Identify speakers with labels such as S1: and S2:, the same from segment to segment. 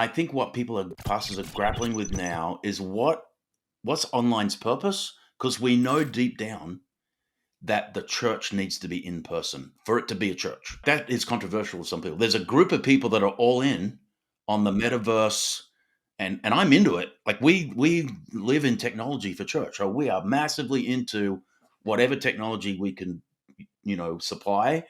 S1: I think what pastors are grappling with now is what's online's purpose? Because we know deep down that the church needs to be in person for it to be a church. That is controversial with some people. There's a group of people that are all in on the metaverse, and I'm into it. Like we live in technology for church. So we are massively into whatever technology we can, supply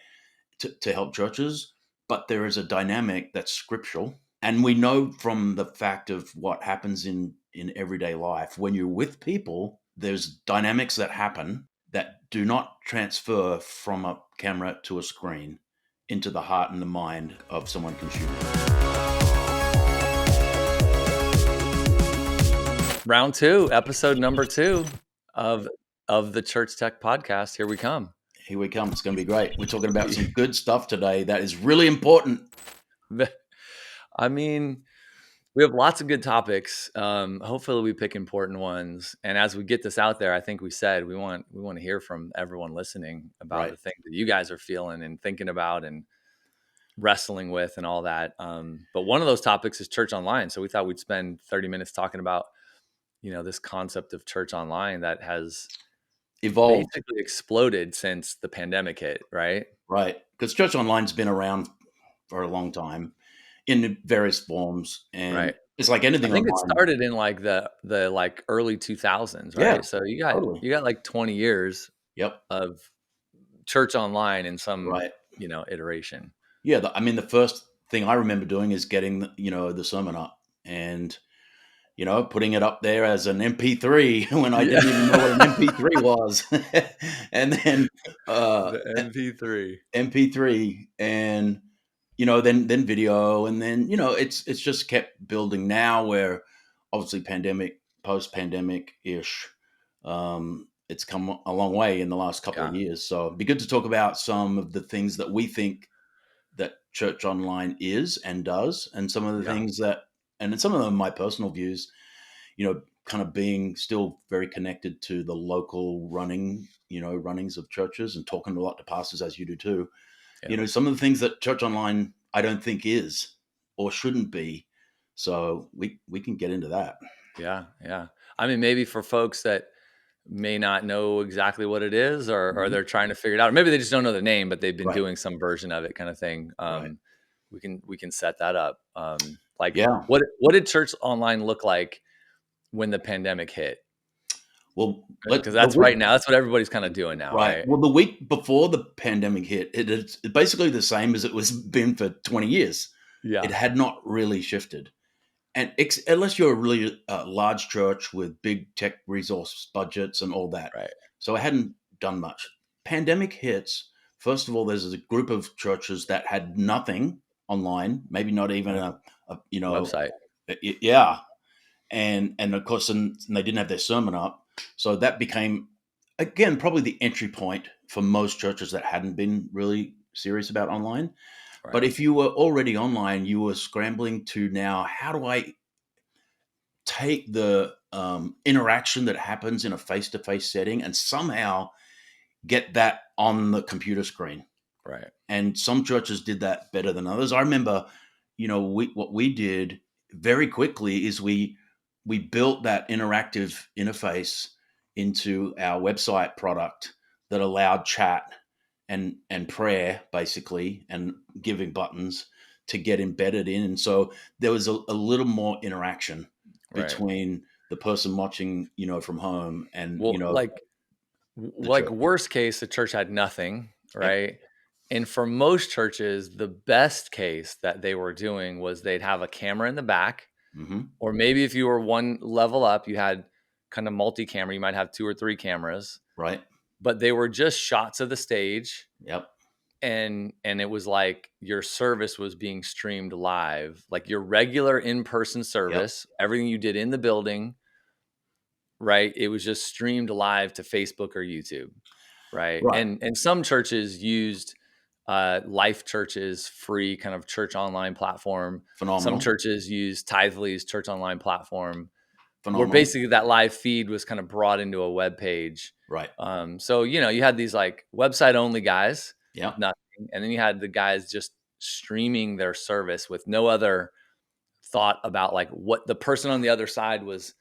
S1: to help churches. But there is a dynamic that's scriptural. And we know from the fact of what happens in everyday life, when you're with people, there's dynamics that happen that do not transfer from a camera to a screen into the heart and the mind of someone consuming.
S2: Round 2, episode number 2 of the Churchtech podcast. Here we come.
S1: Here we come. It's going to be great. We're talking about some good stuff today that is really important.
S2: I mean, we have lots of good topics. Hopefully we pick important ones. And as we get this out there, I think we said we want to hear from everyone listening about the things that you guys are feeling and thinking about and wrestling with and all that. But one of those topics is church online. So we thought we'd spend 30 minutes talking about, this concept of church online that has
S1: evolved,
S2: basically exploded since the pandemic hit, right?
S1: Right. Because church online's been around for a long time in various forms. And it's like anything.
S2: I think online. It started in like the like early 2000s, right?
S1: Yeah,
S2: so you got like 20 years of church online in some iteration.
S1: Yeah, the first thing I remember doing is getting the sermon up and putting it up there as an MP3 when I didn't even know what an MP3 was. And then
S2: the
S1: MP3 and then video, and then it's just kept building. Now where obviously post-pandemic-ish, it's come a long way in the last couple of years. So it'd be good to talk about some of the things that we think that church online is and does, and some of the things that, and some of them my personal views, kind of being still very connected to the local runnings of churches and talking a lot to pastors, as you do too. Some of the things that church online I don't think is or shouldn't be. So we can get into that.
S2: Yeah. I mean, maybe for folks that may not know exactly what it is, or they're trying to figure it out, or maybe they just don't know the name, but they've been doing some version of it, kind of thing. We can set that up. What did church online look like when the pandemic hit?
S1: Well,
S2: because that's right now. That's what everybody's kind of doing now, right?
S1: Well, the week before the pandemic hit, it's basically the same as it was been for 20 years.
S2: Yeah,
S1: it had not really shifted, and unless you're a really large church with big tech resource budgets and all that,
S2: right?
S1: So it hadn't done much. Pandemic hits. First of all, there's a group of churches that had nothing online, maybe not even a
S2: website.
S1: Yeah, and of course, and they didn't have their sermon up. So that became, again, probably the entry point for most churches that hadn't been really serious about online. Right. But if you were already online, you were scrambling to now, how do I take the interaction that happens in a face-to-face setting and somehow get that on the computer screen?
S2: Right.
S1: And some churches did that better than others. I remember, what we did very quickly is we built that interactive interface into our website product that allowed chat and prayer, basically, and giving buttons to get embedded in. And so there was a little more interaction between the person watching, from home and,
S2: like worst case, the church had nothing, right? Yep. And for most churches, the best case that they were doing was they'd have a camera in the back.
S1: Mm-hmm.
S2: Or maybe if you were one level up, you had kind of multi-camera. You might have 2 or 3 cameras.
S1: Right.
S2: But they were just shots of the stage.
S1: Yep.
S2: And it was like your service was being streamed live, like your regular in-person service, everything you did in the building, right? It was just streamed live to Facebook or YouTube, right? And some churches used Life Church's free kind of church online platform.
S1: Phenomenal.
S2: Some churches use Tithely's church online platform.
S1: Phenomenal.
S2: Where basically that live feed was kind of brought into a web page.
S1: Right.
S2: So, you had these like website only guys.
S1: Yeah.
S2: Nothing. And then you had the guys just streaming their service with no other thought about like what the person on the other side was,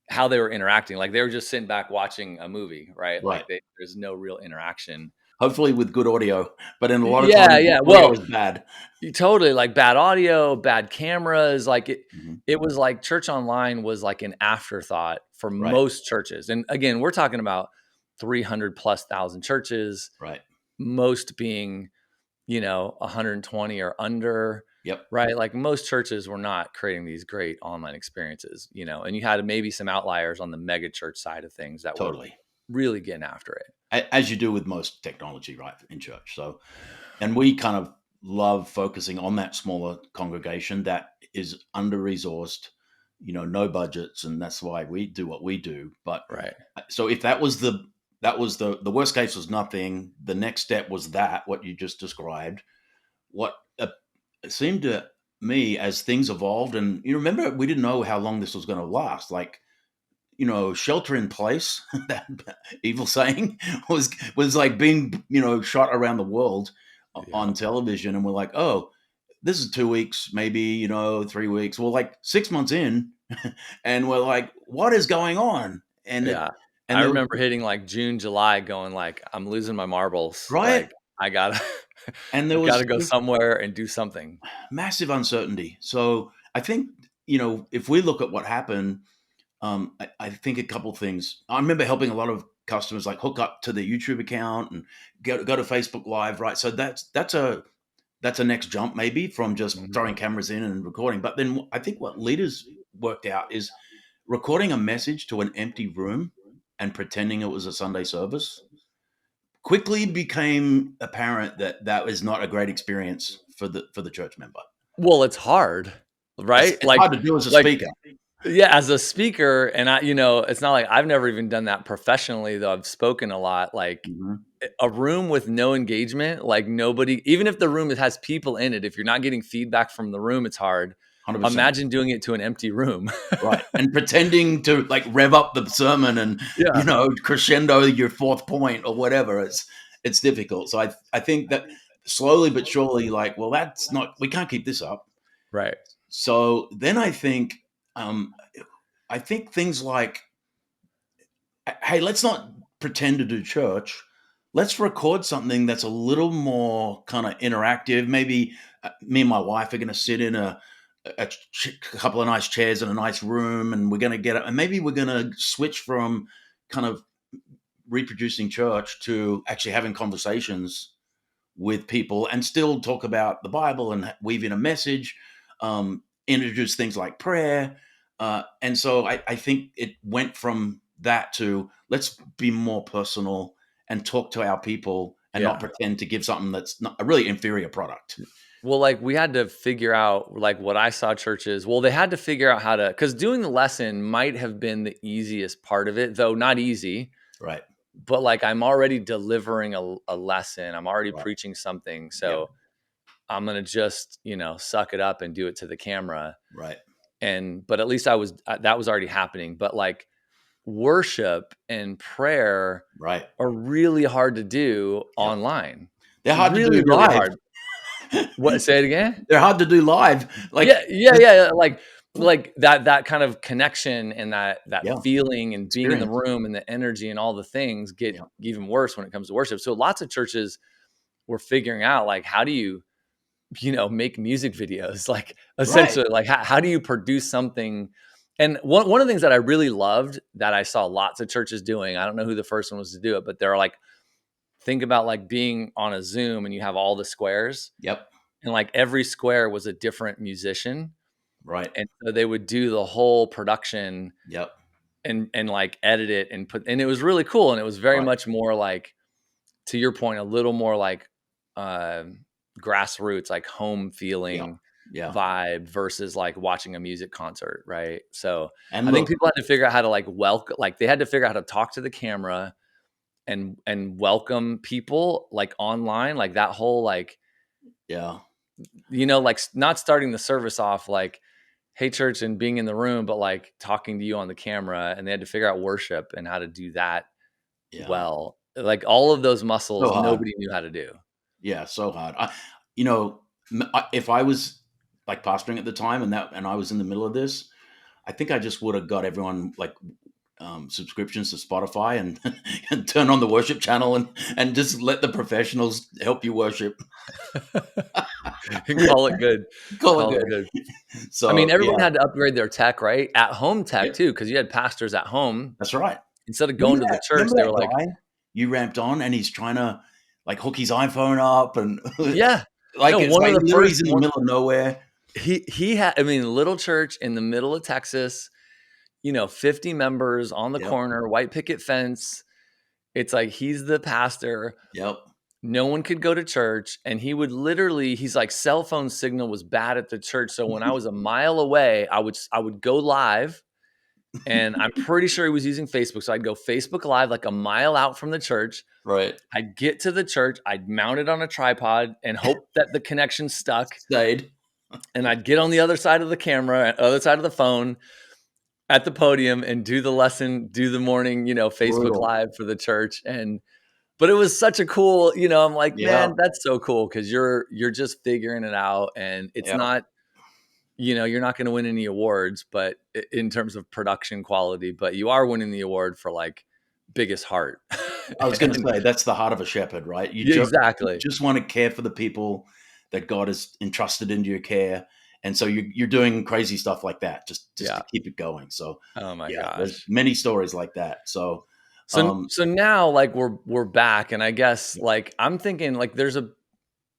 S2: how they were interacting. Like they were just sitting back watching a movie, right?
S1: Right.
S2: Like there's no real interaction.
S1: Hopefully with good audio, but in a lot of
S2: Yeah,
S1: times,
S2: yeah.
S1: the audio
S2: Well,
S1: is bad.
S2: you totally like bad audio, bad cameras. Like
S1: Mhm.
S2: it was like church online was like an afterthought for
S1: Right,
S2: most churches. And again, we're talking about 300 plus thousand churches,
S1: right.
S2: most being, 120 or under,
S1: Yep,
S2: right? Like most churches were not creating these great online experiences, and you had maybe some outliers on the mega church side of things that were
S1: totally.
S2: really getting after it.
S1: As you do with most technology, right, in church. So, and we kind of love focusing on that smaller congregation that is under-resourced, no budgets, and that's why we do what we do. But
S2: Right.
S1: so if that was the worst case was nothing. The next step was that what you just described. What it seemed to me as things evolved, and you remember we didn't know how long this was going to last. Like shelter in place, that evil saying was like being shot around the world
S2: Yeah.
S1: on television, and we're like, oh, this is 2 weeks, maybe 3 weeks. Well, like 6 months in, and we're like, what is going on? And it
S2: Yeah.
S1: and
S2: I
S1: there
S2: remember hitting like June, July going like, I'm losing my marbles.
S1: right,
S2: Like I gotta,
S1: and
S2: I
S1: there
S2: gotta
S1: was
S2: go somewhere and do something.
S1: massive uncertainty. So I think if we look at what happened, I think a couple things. I remember helping a lot of customers like hook up to their YouTube account and go to Facebook Live, right? So that's a next jump maybe from just
S2: Mhm.
S1: throwing cameras in and recording. But then I think what leaders worked out is recording a message to an empty room and pretending it was a Sunday service quickly became apparent that that was not a great experience for the church member.
S2: Well, it's hard,
S1: It's,
S2: right?
S1: it's hard to do as a
S2: Like,
S1: speaker.
S2: yeah, as a speaker, and it's not like I've never even done that professionally, though I've spoken a lot. Like
S1: Mhm.
S2: a room with no engagement, like nobody, even if the room has people in it, if you're not getting feedback from the room, it's hard.
S1: 100%.
S2: Imagine doing it to an empty room.
S1: Right. And pretending to like rev up the sermon and,
S2: Yeah.
S1: crescendo your fourth point or whatever. It's difficult. So I think that slowly but surely, like, well, we can't keep this up.
S2: Right.
S1: So then um, I think things like, hey, let's not pretend to do church. Let's record something that's a little more kind of interactive. Maybe me and my wife are going to sit in a couple of nice chairs in a nice room, and we're going to get it. And maybe we're going to switch from kind of reproducing church to actually having conversations with people and still talk about the Bible and weave in a message, introduce things like prayer. And so I think it went from that to let's be more personal and talk to our people and not
S2: Yeah.
S1: pretend to give something that's not a really inferior product.
S2: Well, like we had to figure out like what I saw churches. Well, they had to figure out how to, because doing the lesson might have been the easiest part of it, though not easy.
S1: Right.
S2: But like I'm already delivering a lesson. I'm already
S1: Right.
S2: preaching something.
S1: Yep.
S2: So I'm gonna just, suck it up and do it to the camera.
S1: Right.
S2: But at least that was already happening. But like worship and prayer
S1: Right.
S2: are really hard to do
S1: Yep.
S2: online.
S1: They're hard to
S2: Really,
S1: do
S2: really
S1: live.
S2: hard. What? Say it again.
S1: They're hard to do live. Like,
S2: Yeah, yeah,
S1: this,
S2: yeah, yeah, like that kind of connection and that
S1: yeah,
S2: feeling and being in the
S1: experience.
S2: room and the energy and all the things get
S1: Yeah.
S2: even worse when it comes to worship. So lots of churches were figuring out like how do you, make music videos, like
S1: Right.
S2: essentially like how do you produce something. And one of the things that I really loved that I saw lots of churches doing, I don't know who the first one was to do it, but they're like, think about like being on a Zoom and you have all the squares
S1: Yep.
S2: and like every square was a different musician.
S1: Right.
S2: And so they would do the whole production
S1: Yep.
S2: and like edit it and it was really cool. And it was very
S1: Right.
S2: much more like, to your point, a little more like um grassroots, like home
S1: Yeah.
S2: feeling
S1: Yeah.
S2: vibe versus like watching a music concert. Right. So
S1: And
S2: I think
S1: look,
S2: people had to figure out how to like welcome, like they had to figure out how to talk to the camera and welcome people like online, like that whole like,
S1: yeah.
S2: like not starting the service off like, hey church, and being in the room, but like talking to you on the camera. And they had to figure out worship and how to do that
S1: Yeah.
S2: well. Like all of those
S1: So
S2: muscles
S1: hard.
S2: nobody knew how to do.
S1: Yeah. So hard. You know, if I was like pastoring at the time, and I was in the middle of this, I think I just would have got everyone like subscriptions to Spotify and and turn on the worship channel and just let the professionals help you worship.
S2: And call it good.
S1: Call it
S2: Call it
S1: good.
S2: good. I mean,
S1: So
S2: everyone
S1: yeah,
S2: had to upgrade their tech, right? At home tech
S1: yep,
S2: too, because you had pastors at home.
S1: that's right.
S2: Instead of going to the church,
S1: Remember
S2: they
S1: that
S2: were like,
S1: guy you ramped on, and he's trying to like hook his iPhone up, and
S2: yeah.
S1: like
S2: No,
S1: it's
S2: one of
S1: like
S2: the
S1: literally
S2: first
S1: he's in the
S2: one
S1: middle of nowhere.
S2: he had, I mean, little church in the middle of Texas, 50 members on the
S1: Yep,
S2: corner, white picket fence. It's like he's the pastor.
S1: yep.
S2: No one could go to church. And he would literally, he's like, cell phone signal was bad at the church. So when I was a mile away, I would go live. And I'm pretty sure he was using Facebook. So I'd go Facebook Live like a mile out from the church.
S1: Right.
S2: I'd get to the church, I'd mount it on a tripod and hope that the connection stuck.
S1: Stayed.
S2: And I'd get on the other side of the camera, other side of the phone at the podium and do the lesson, do the morning, Facebook
S1: Brutal.
S2: Live for the church. But it was such a cool, I'm like,
S1: Yeah.
S2: man, that's so cool because you're just figuring it out, and it's
S1: Yep.
S2: not, you're not going to win any awards, but in terms of production quality, but you are winning the award for like biggest heart.
S1: I was going to
S2: And
S1: say that's the heart of a shepherd, right?
S2: yeah,
S1: You
S2: exactly.
S1: just want to care for the people that God has entrusted into your care, and so you're doing crazy stuff like that just
S2: Yeah.
S1: to keep it going. So
S2: Oh my
S1: yeah, there's
S2: gosh.
S1: many stories like that. So
S2: So now like we're back, and I guess
S1: yeah,
S2: like I'm thinking like there's a,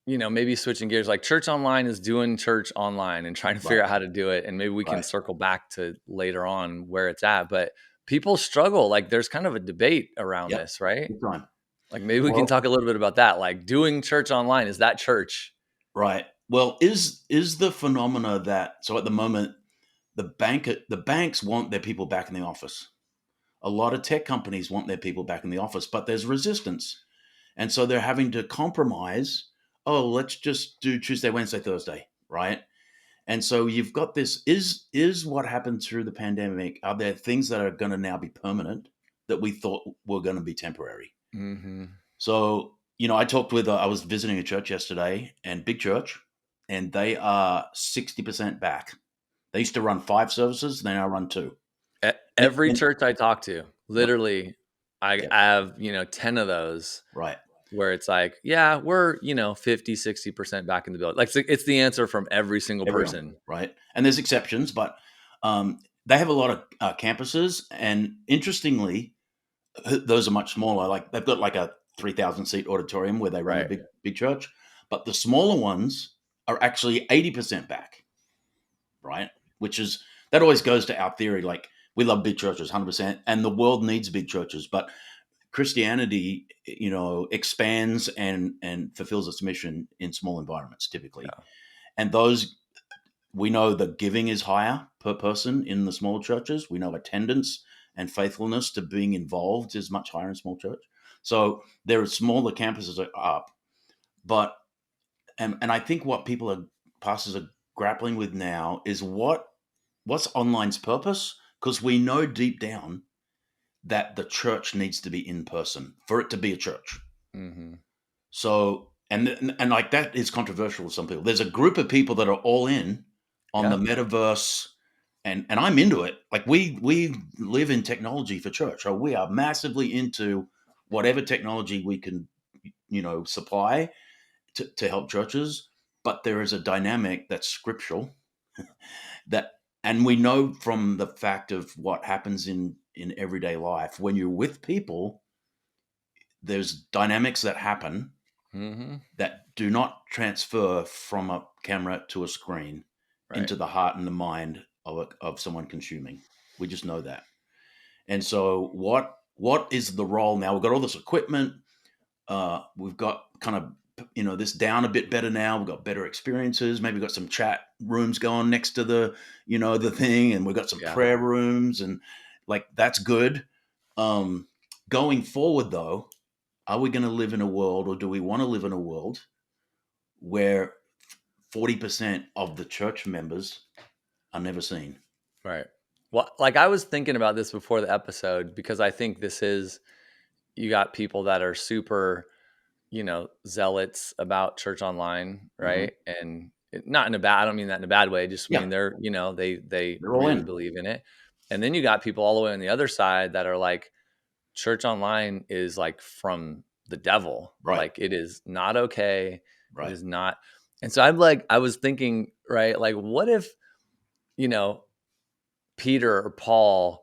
S2: maybe switching gears, like church online is doing church online and trying to figure
S1: right,
S2: out how to do it. And maybe we can
S1: right,
S2: circle back to later on where it's at. But people struggle. Like there's kind of a debate around
S1: yep,
S2: this, right?
S1: good time.
S2: Like maybe we can
S1: Well,
S2: talk a little bit about that. Like doing church online, is that church?
S1: right. Well, is the phenomena that so at the moment the banks want their people back in the office. A lot of tech companies want their people back in the office, but there's resistance. And so they're having to compromise. Oh, let's just do Tuesday, Wednesday, Thursday, right? And so you've got this is what happened through the pandemic. Are there things that are going to now be permanent that we thought were going to be temporary?
S2: Mm-hmm.
S1: So, I was visiting a church yesterday and big church, and they are 60% back. They used to run 5 services, they now run 2.
S2: Every
S1: And
S2: church I talk to,
S1: yep,
S2: literally, I
S1: yep,
S2: have, 10 of those
S1: right.
S2: where it's like, yeah, we're, 50, 60% back in the building. Like it's the answer from every single
S1: Everyone,
S2: person.
S1: right? And there's exceptions, but they have a lot of campuses, and interestingly, those are much smaller. Like they've got like a 3,000 seat auditorium where they run the
S2: Right.
S1: big church, but the smaller ones are actually 80% back, right? Which is that always goes to our theory. Like we love big churches, 100%, and the world needs big churches, but Christianity, expands and fulfills its mission in small environments typically,
S2: Yeah.
S1: and those we know that giving is higher per person in the small churches. We know attendance and faithfulness to being involved is much higher in small church. So there are smaller campuses are up, but and I think what pastors are grappling with now is what's online's purpose, because we know deep down that the church needs to be in person for it to be a church.
S2: Mm-hmm.
S1: So and like that is controversial to some people. There's a group of people that are all in on the
S2: Yeah.
S1: metaverse, and I'm into it. Like we live in technology for church. So we are massively into whatever technology we can, supply to help churches. But there is a dynamic that's scriptural that and we know from the fact of what happens in everyday life when you're with people, there's dynamics that happen
S2: Mm-hmm.
S1: that do not transfer from a camera to a screen
S2: Right.
S1: into the heart and the mind of someone consuming. We just know that. And so, what is the role now? We've got all this equipment. We've got kind of this down a bit better now. We've got better experiences. Maybe we've got some chat rooms going next to the thing, and we've got some
S2: Yeah.
S1: prayer rooms, and like that's good. Um, Going forward, though, are we going to live in a world, or do we want to live in a world where 40% of the church members are never seen?
S2: Right. Well, like I was thinking about this before the episode because I think this is, you got people that are super, zealots about church online,
S1: Hmm.
S2: right? And not in a bad, I don't mean that in a bad way. I just mean
S1: Yeah,
S2: they're, they
S1: they're all
S2: really
S1: in.
S2: believe in it. And then you got people all the way on the other side that are like, church online is like from the devil.
S1: Right,
S2: Like it is not okay. It
S1: right.
S2: is not. And so I'm like, I was thinking, right? Like, what if, you know, Peter or Paul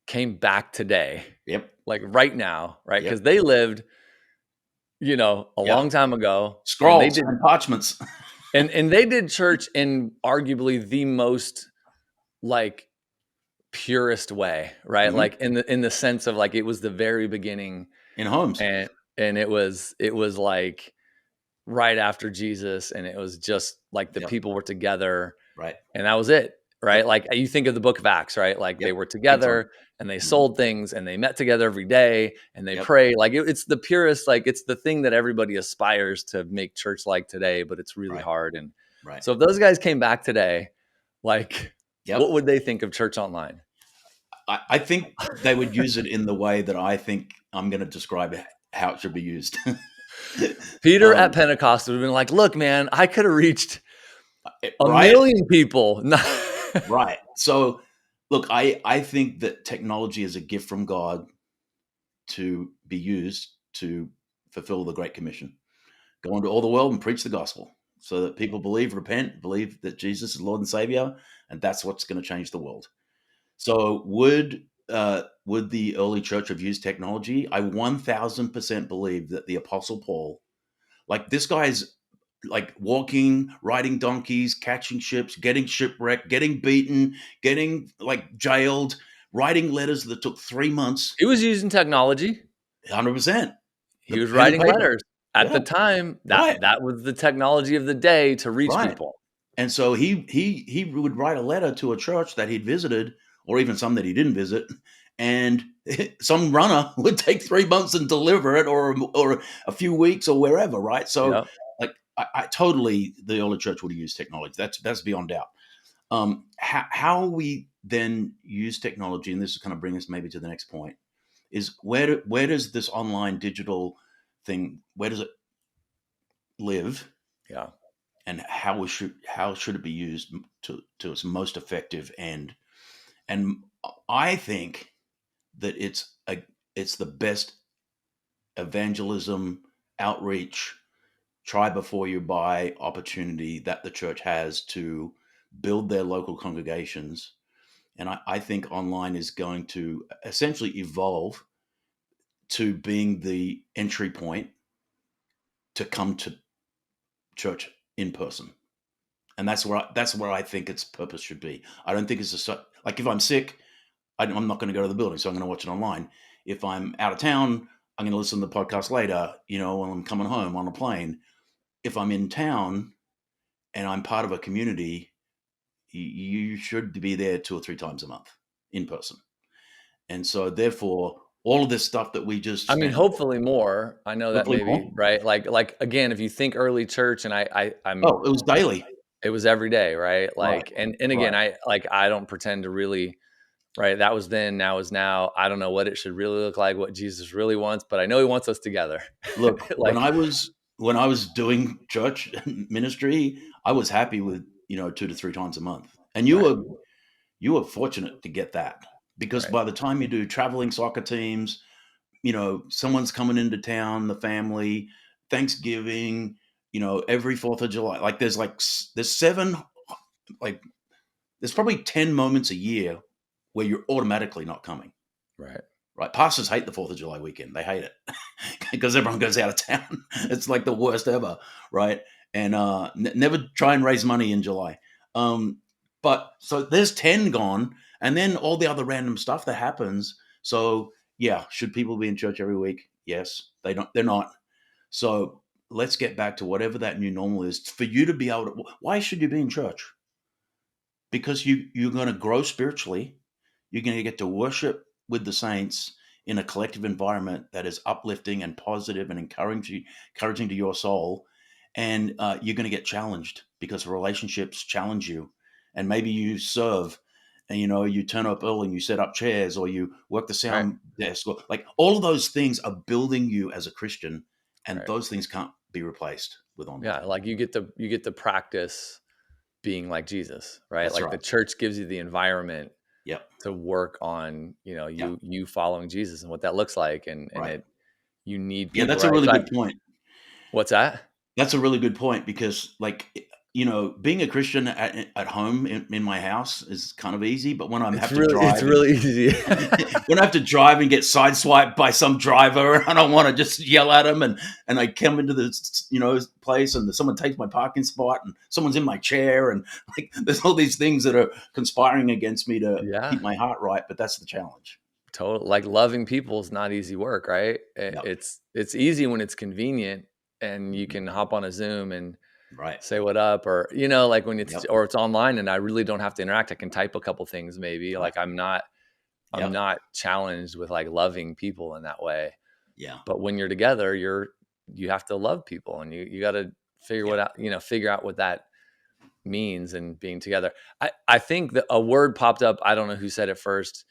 S2: came back today,
S1: Yep,
S2: like right now, right?
S1: yep,
S2: Because they lived, a
S1: yeah.
S2: long time ago, and they
S1: Scrolls
S2: did,
S1: and parchments.
S2: and they did church in arguably the most like purest way, right?
S1: Hmm.
S2: Like in the sense of like it was the very beginning,
S1: In homes.
S2: and it was like right after Jesus, and it was just like the
S1: Yep,
S2: people were together,
S1: right.
S2: and that was it, right?
S1: Yep,
S2: Like you think of the book of Acts, right? Like they
S1: yep.
S2: were
S1: Big time.
S2: together and they
S1: Hmm.
S2: sold things and they met together every day and they
S1: Yep,
S2: pray. Like it's the purest, like it's the thing that everybody aspires to make church like today, but it's really
S1: right,
S2: hard. And
S1: right.
S2: so if those guys came back today, like what
S1: Yep.
S2: would they think of church online?
S1: I think they would use it in the way that I think I'm going to describe how it should be used.
S2: Peter at
S1: um,
S2: Pentecost would have been like, look, man, I could have reached a
S1: right,
S2: million people.
S1: right. So, look, I think that technology is a gift from God to be used to fulfill the Great Commission. Go into all the world and preach the gospel so that people believe, repent, believe that Jesus is Lord and Savior, and that's what's going to change the world. So would the early church have used technology? I 1000% believe that the Apostle Paul, like this guy's like walking, riding donkeys, catching ships, getting shipwrecked, getting beaten, getting like jailed, writing letters that took 3 months.
S2: He was using technology.
S1: 100%.
S2: He
S1: The
S2: was
S1: pen and
S2: writing
S1: paper.
S2: letters. At
S1: Yeah,
S2: the time,
S1: right,
S2: that was the technology of the day to reach
S1: right.
S2: people.
S1: And so he would write a letter to a church that he'd visited, or even some that he didn't visit, and some runner would take 3 months and deliver it, or a few weeks, or wherever, right? So,
S2: Yeah.
S1: like, I totally the early church would have used technology. That's beyond doubt. How we then use technology, and this is kind of bring us maybe to the next point, is where does this online digital thing, where does it live,
S2: Yeah.
S1: and how should it be used to its most effective end? And I think that it's the best evangelism, outreach, try before you buy opportunity that the church has to build their local congregations. And I think online is going to essentially evolve to being the entry point to come to church in person. And that's where I think its purpose should be. I don't think like if I'm sick, I'm not going to go to the building, so I'm going to watch it online. If I'm out of town, I'm going to listen to the podcast later. When I'm coming home on a plane. If I'm in town and I'm part of a community, you should be there 2 or 3 times a month in person. And so, therefore, all of this stuff that we just
S2: I mean,
S1: spent,
S2: hopefully more. I know that
S1: hopefully
S2: maybe,
S1: more.
S2: right? Like again, if you think early church, and
S1: Oh, it was daily.
S2: it was every day, right?
S1: Right,
S2: Like, and again,
S1: right.
S2: I don't pretend to really, right? That was then, now is now. I don't know what it should really look like, what Jesus really wants, but I know he wants us together.
S1: Look, when
S2: Like,
S1: I was doing church ministry, I was happy with 2 to 3 times a month, and
S2: right,
S1: you were fortunate to get that, because
S2: right,
S1: by the time you do traveling soccer teams, someone's coming into town, the family, Thanksgiving, every 4th of July, like there's seven, like there's probably 10 moments a year where you're automatically not coming.
S2: right.
S1: Right? Pastors hate the 4th of July weekend. They hate it because everyone goes out of town. It's like the worst ever, right? And never try and raise money in July. Um, but so there's 10 gone, and then all the other random stuff that happens. So yeah, should people be in church every week? Yes, they don't. They're not. So let's get back to whatever that new normal is for you to be able to. Why should you be in church? Because you're going to grow spiritually. You're going to get to worship with the saints in a collective environment that is uplifting and positive and encouraging to your soul. And you're going to get challenged because relationships challenge you. And maybe you serve, and you turn up early and you set up chairs, or you work the
S2: Right.
S1: sound desk, or like all of those things are building you as a Christian, and
S2: Right.
S1: those things can't be replaced with online.
S2: Yeah, like you get the practice being like Jesus, right?
S1: That's
S2: Like the
S1: right.
S2: church gives you the environment
S1: Yep.
S2: to work on,
S1: Yep.
S2: you following Jesus and what that looks like. And
S1: Right.
S2: it, you need
S1: Yeah,
S2: people,
S1: that's a
S2: right?
S1: really good point.
S2: What's that?
S1: That's a really good point because, like, being a Christian at home in my house is kind of easy, but when I have to
S2: It's
S1: drive and
S2: really easy.
S1: when I have to drive and get sideswiped by some driver, and I don't want to just yell at him, and I come into this place, and someone takes my parking spot, and someone's in my chair, and like there's all these things that are conspiring against me to
S2: Yeah,
S1: keep my heart right. But that's the challenge.
S2: total. Like loving people is not easy work, right?
S1: Yep.
S2: It's easy when it's convenient and you
S1: Mhm.
S2: can hop on a Zoom and
S1: Right.
S2: say what up, or like when
S1: Yep.
S2: it's online and I really don't have to interact. I can type a couple things maybe.
S1: Right.
S2: Like I'm
S1: Yep.
S2: not challenged with like loving people in that way.
S1: Yeah.
S2: But when you're together, you have to love people, and you got to
S1: Yeah.
S2: figure out what that means and being together. I think that a word popped up. I don't know who said it first.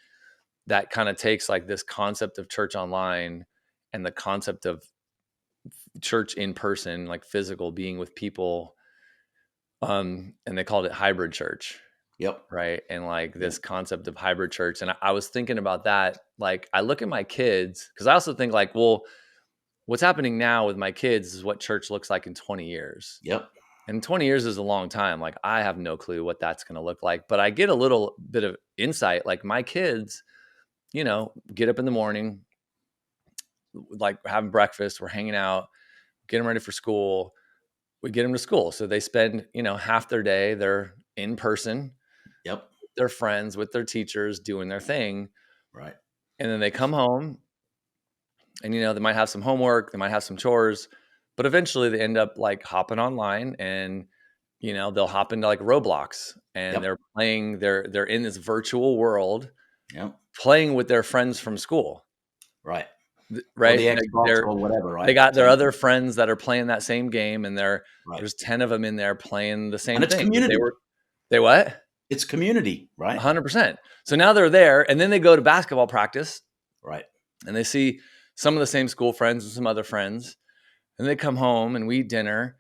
S2: That kind of takes like this concept of church online and the concept of church in person, like physical being with people. And they called it hybrid church,
S1: Yep.
S2: right? And like
S1: Yep.
S2: this concept of hybrid church. And I was thinking about that. Like I look at my kids because I also think like, well, what's happening now with my kids is what church looks like in 20 years.
S1: Yep.
S2: And 20 years is a long time. Like I have no clue what that's going to look like, but I get a little bit of insight. Like my kids, get up in the morning, like having breakfast, we're hanging out, get them ready for school. We get them to school. So they spend, half their day, they're in person,
S1: Yep.
S2: their friends, with their teachers, doing their thing.
S1: Right.
S2: And then they come home and, they might have some homework, they might have some chores, but eventually they end up like hopping online and, they'll hop into like Roblox and
S1: Yep.
S2: they're playing, they're in this virtual world
S1: Yep.
S2: playing with their friends from school,
S1: Right. Or
S2: right?
S1: the Xbox or whatever.
S2: They
S1: Right.
S2: got their
S1: Same
S2: other
S1: thing.
S2: friends that are playing that same game, and
S1: Right.
S2: there's 10 of them in there playing the
S1: And
S2: same
S1: it's
S2: thing that
S1: community.
S2: they what?
S1: It's community. Right.
S2: 100%. So now they're there, and then they go to basketball practice
S1: Right.
S2: and they see some of the same school friends and some other friends, and they come home and we eat dinner,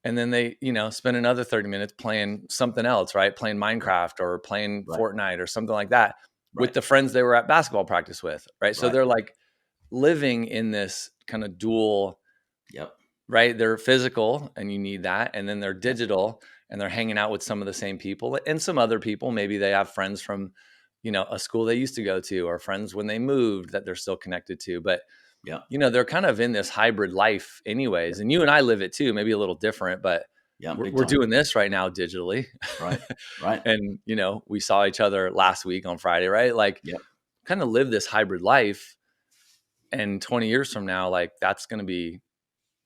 S2: and then they, spend another 30 minutes playing something else, right? Playing
S1: Right.
S2: Minecraft or playing
S1: Right.
S2: Fortnite or something like that with
S1: Right.
S2: the friends they were at basketball practice with, right? So
S1: Right.
S2: they're like living in this kind of dual,
S1: Yep.
S2: right? They're physical and you need that. And then they're
S1: Yep.
S2: digital and they're hanging out with some of the same people and some other people. Maybe they have friends from, a school they used to go to, or friends when they moved that they're still connected to. But,
S1: Yep.
S2: they're kind of in this hybrid life anyways.
S1: Yep.
S2: And you and I live it too, maybe a little different, but
S1: Yep. Big
S2: we're
S1: time.
S2: doing this right now digitally.
S1: Right. Right.
S2: And, we saw each other last week on Friday, right? Like
S1: Yep.
S2: kind of live this hybrid life. And 20 years from now, like that's going to be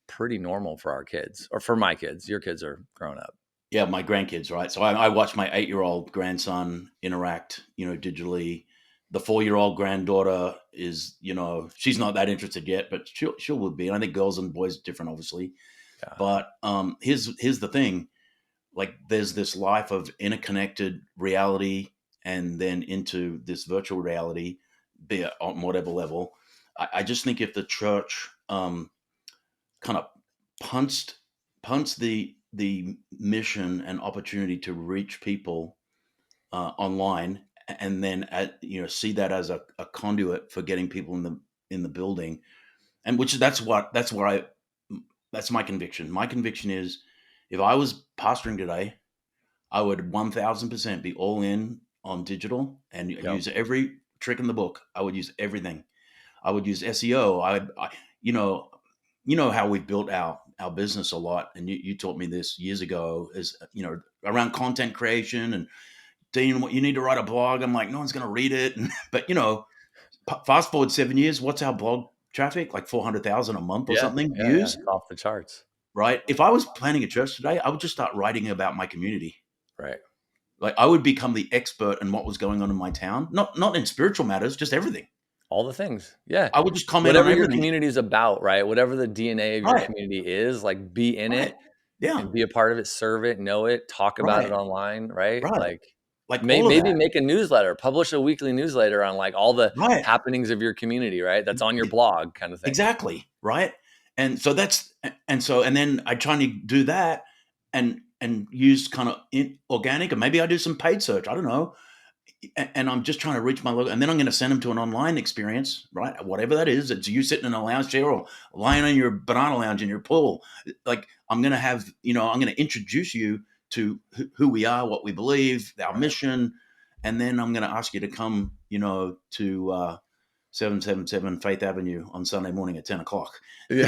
S2: pretty normal for our kids, or for my kids. Your kids are grown up.
S1: Yeah. My grandkids. Right. So I watch my 8-year-old grandson interact, digitally. The 4-year-old granddaughter is, she's not that interested yet, but she'll would be. And I think girls and boys are different, obviously.
S2: Yeah.
S1: But here's the thing. Like there's this life of interconnected reality and then into this virtual reality, be it on whatever level. I just think if the church kind of punts the mission and opportunity to reach people online, and then see that as a conduit for getting people in the building, and that's my conviction. My conviction is if I was pastoring today, I would 1000% be all in on digital and
S2: Yep.
S1: use every trick in the book. I would use everything. I would use SEO. You know, how we built our business a lot, and you taught me this years ago. Is around content creation and Dean, what you need to write a blog. I'm like, no one's going to read it, but fast forward 7 years. What's our blog traffic? Like 400,000 a month or
S2: Yeah.
S1: something
S2: Yeah. Yeah.
S1: views,
S2: It's off the charts.
S1: right? If I was planning a church today, I would just start writing about my community.
S2: Right.
S1: Like I would become the expert in what was going on in my town, not in spiritual matters, just everything.
S2: All the things. Yeah.
S1: I would just comment on
S2: Whatever your
S1: everything.
S2: community is about, right? Whatever the DNA of your
S1: Right,
S2: community is, like be in
S1: right,
S2: it
S1: yeah,
S2: and be a part of it, serve it, know it, talk about it
S1: right,
S2: online, right?
S1: right.
S2: Like
S1: Like all of
S2: maybe
S1: that,
S2: make a newsletter, publish a weekly newsletter on like all the
S1: right?
S2: happenings of your community, right? That's on your blog kind of thing.
S1: Exactly, right. And so and then I try to do that, and and use kind of organic, or maybe I do some paid search. I don't know, and I'm just trying to reach my local, and then I'm going to send them to an online experience, right? Whatever that is, it's you sitting in a lounge chair or lying on your banana lounge in your pool. Like I'm going to have, I'm going to introduce you to who we are, what we believe, our mission, and then I'm going to ask you to come, to 777 Faith Avenue on Sunday morning at 10 o'clock
S2: Yeah.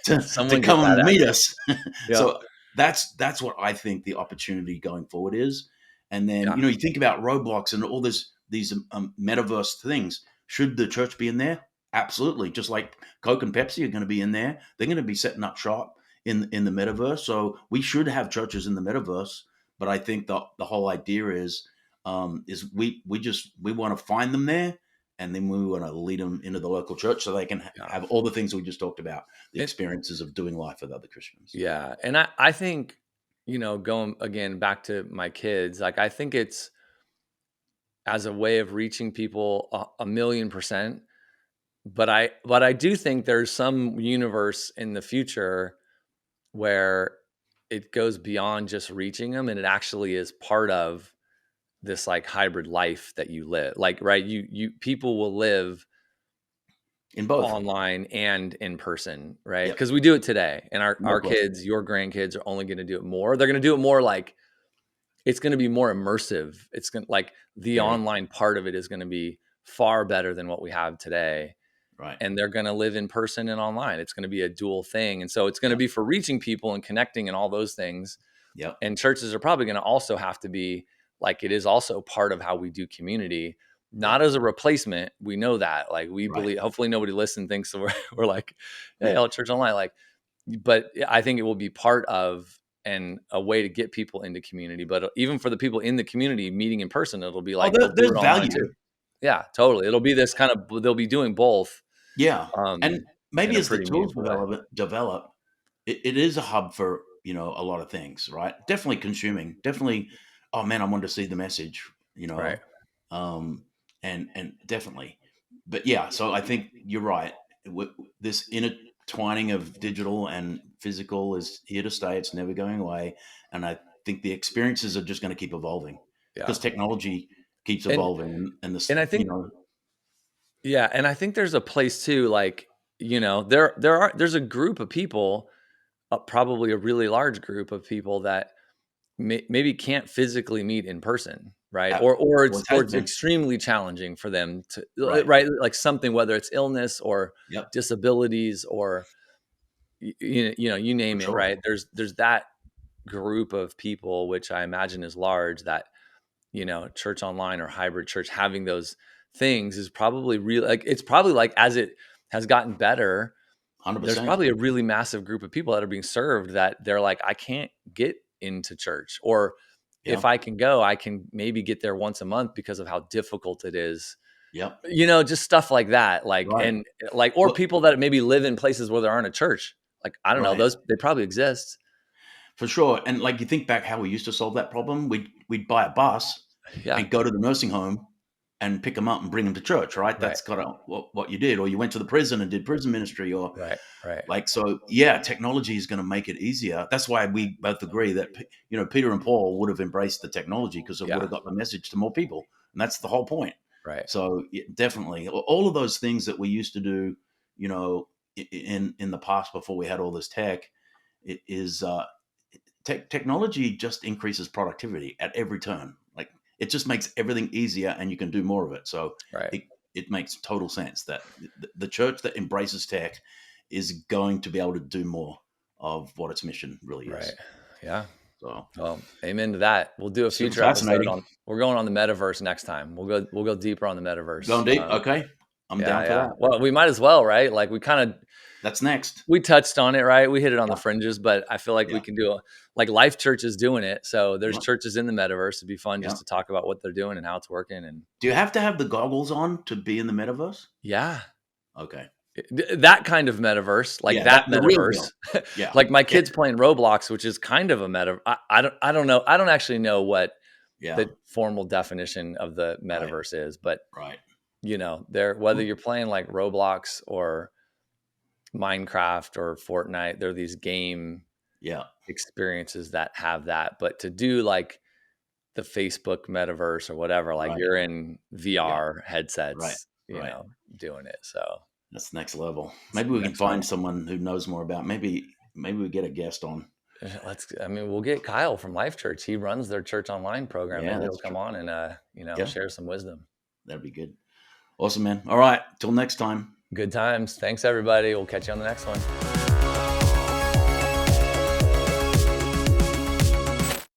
S1: to
S2: Someone get
S1: come
S2: that
S1: and
S2: out
S1: meet
S2: there.
S1: us.
S2: Yep.
S1: So that's what I think the opportunity going forward is. And then,
S2: Yeah.
S1: you think about Roblox and all these metaverse things. Should the church be in there? Absolutely. Just like Coke and Pepsi are going to be in there. They're going to be setting up shop in the metaverse. So we should have churches in the metaverse. But I think the whole idea is we want to find them there, and then we want to lead them into the local church so they can
S2: Yeah.
S1: have all the things we just talked about, the
S2: It,
S1: experiences of doing life with other Christians.
S2: yeah. And I think, going again back to my kids, like I think it's as a way of reaching people 1,000,000%. But I do think there's some universe in the future where it goes beyond just reaching them, and it actually is part of this like hybrid life that you live. Like, right, you people will live
S1: In both.
S2: online and in person, right?
S1: Yep.
S2: Because we do it today, and
S1: No
S2: our
S1: question.
S2: kids, your grandkids, are only going to do it more. They're going to do it more like it's going to be more immersive. It's going to like the
S1: Very.
S2: online part of it is going to be far better than what we have today.
S1: Right.
S2: And they're going to live in person and online. It's going to be a dual thing. And so it's going to
S1: Yep.
S2: be for reaching people and connecting and all those things.
S1: Yep.
S2: And churches are probably going to also have to be like, it is also part of how we do community, not
S1: Yep.
S2: as a replacement. We know that, like, we
S1: Right.
S2: believe, hopefully nobody listens thinks so we're like, hey,
S1: Yeah.
S2: all church online. Like, but I think it will be part of and a way to get people into community. But even for the people in the community meeting in person, it'll be
S1: Oh,
S2: like, they'll do
S1: there's
S2: it online
S1: value.
S2: too. Yeah, totally. It'll be this kind of, they'll be doing both
S1: Yeah. And
S2: in
S1: maybe
S2: a
S1: as the
S2: pretty
S1: tools
S2: meaningful way.
S1: develop, it is a hub for, a lot of things, right? Definitely consuming. Definitely, oh man, I wanted to see the message, you
S2: Right.
S1: know. And definitely. But yeah, so I think you're right. This intertwining of digital and physical is here to stay. It's never going away. And I think the experiences are just going to keep evolving
S2: Yeah.
S1: because technology keeps
S2: And
S1: evolving, and this,
S2: and I think, yeah, and I think there's a place too, like, there's a group of people, probably a really large group of people that maybe can't physically meet in person, right?
S1: that
S2: Or
S1: always
S2: or
S1: has
S2: it's
S1: been.
S2: extremely challenging for them to,
S1: Right.
S2: right? Like something, whether it's illness or
S1: Yep.
S2: disabilities or you
S1: For
S2: name it,
S1: sure.
S2: right? There's that group of people, which I imagine is large, that church online or hybrid church having those things is probably real. Like, it's probably like, as it has gotten better, there's
S1: 100%.
S2: probably a really massive group of people that are being served that they're like, I can't get into church, or
S1: Yeah.
S2: if I can go, I can maybe get there once a month because of how difficult it is.
S1: Yep.
S2: Just stuff like that. Like,
S1: Right.
S2: and like, or
S1: Well,
S2: people that maybe live in places where there aren't a church. Like, I don't know,
S1: right.
S2: those, they probably exist.
S1: For sure. And like you think back how we used to solve that problem, we'd buy a bus
S2: Yeah.
S1: and go to the nursing home and pick them up and bring them to church, right?
S2: Right.
S1: That's kind of what you did. Or you went to the prison and did prison ministry, or
S2: Right. Right.
S1: like, so yeah, technology is going to make it easier. That's why we both agree that, Peter and Paul would have embraced the technology because it would
S2: Yeah.
S1: have got the message to more people. And that's the whole point.
S2: Right.
S1: So yeah, definitely all of those things that we used to do, in the past before we had all this tech, it is, technology just increases productivity at every turn. Like it just makes everything easier, and you can do more of it. So
S2: Right.
S1: it makes total sense that the church that embraces tech is going to be able to do more of what its mission really
S2: Right.
S1: is.
S2: Yeah.
S1: So
S2: Well, amen to that. We'll do a
S1: super
S2: future episode
S1: fascinating.
S2: on. We're going on the metaverse next time. We'll go deeper on the metaverse.
S1: Going deep. Okay, I'm
S2: Yeah,
S1: down for
S2: yeah.
S1: that.
S2: Well, we might as well, right? Like,
S1: That's next.
S2: we touched on it, right? We hit it on the
S1: Yeah,
S2: fringes, but I feel like we
S1: yeah,
S2: can do like Life Church is doing it. So there's
S1: yeah,
S2: churches in the metaverse. It'd be fun
S1: yeah.
S2: just to talk about what they're doing and how it's working. And
S1: Do you have to have the goggles on to be in the metaverse?
S2: yeah,
S1: Okay.
S2: that kind of metaverse, like
S1: Yeah,
S2: that
S1: that the real
S2: metaverse,
S1: deal. Yeah,
S2: like my
S1: yeah,
S2: kids playing Roblox, which is kind of a meta. I don't know. I don't actually know what
S1: yeah.
S2: the formal definition of the
S1: Right,
S2: metaverse is, but
S1: right.
S2: whether you're playing like Roblox or Minecraft or Fortnite, they're these game.
S1: Yeah.
S2: experiences that have that. But to do like the Facebook metaverse or whatever, like
S1: Right.
S2: you're in
S1: Yeah.
S2: VR
S1: Right.
S2: headsets,
S1: Right.
S2: doing it. So
S1: That's next level.
S2: it's
S1: Maybe we can
S2: next
S1: find
S2: level.
S1: someone who knows more about. Maybe we get a guest on.
S2: I mean, we'll get Kyle from Life Church. He runs their church online program.
S1: Yeah,
S2: Maybe he'll
S1: that's
S2: come
S1: true.
S2: on and,
S1: Yeah,
S2: share some wisdom.
S1: that'd be good. Awesome, man. All right. Till next time.
S2: Good times. Thanks, everybody. We'll catch you on the next one.